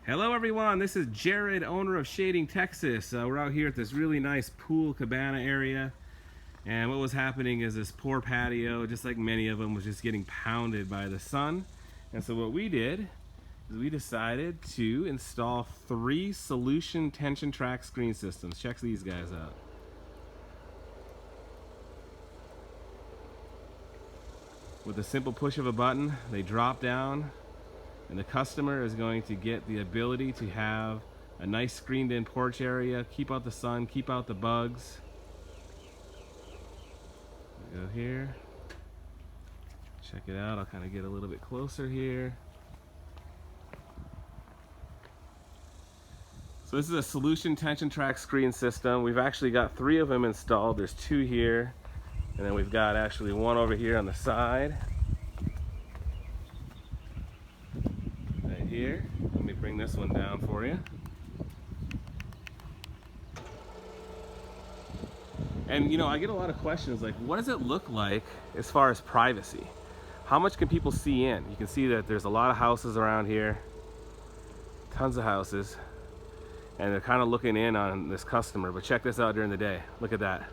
Hello everyone, this is Jared, owner of Shading Texas. We're out here at this really nice pool cabana area, and what was happening is this poor patio, just like many of them, was just getting pounded by the sun. And so what we did is we decided to install 3 solution tension track screen systems. Check these guys out. With a simple push of a button, they drop down, and the customer is going to get the ability to have a nice screened in porch area, keep out the sun, keep out the bugs. Go here, check it out. I'll kind of get a little bit closer here. So this is a solution tension track screen system. We've actually got 3 of them installed. There's 2 here, and then we've got actually 1 over here on the side. Here, let me bring this one down for you. And you know, I get a lot of questions like, what does it look like as far as privacy? How much can people see in? You can see that there's a lot of houses around here, tons of houses, and they're kind of looking in on this customer. But check this out during the day. Look at that.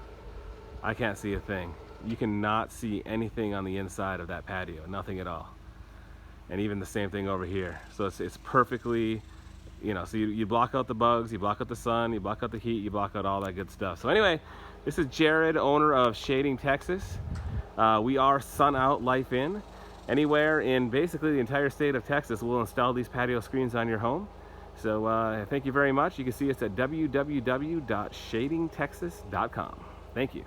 I can't see a thing. You cannot see anything on the inside of that patio, nothing at all. And even the same thing over here. So it's perfectly, you know, so you block out the bugs, you block out the sun, you block out the heat, you block out all that good stuff. So anyway, this is Jared, owner of Shading Texas. We are sun out, life in. Anywhere in basically the entire state of Texas, we'll install these patio screens on your home. So thank you very much. You can see us at www.shadingtexas.com. Thank you.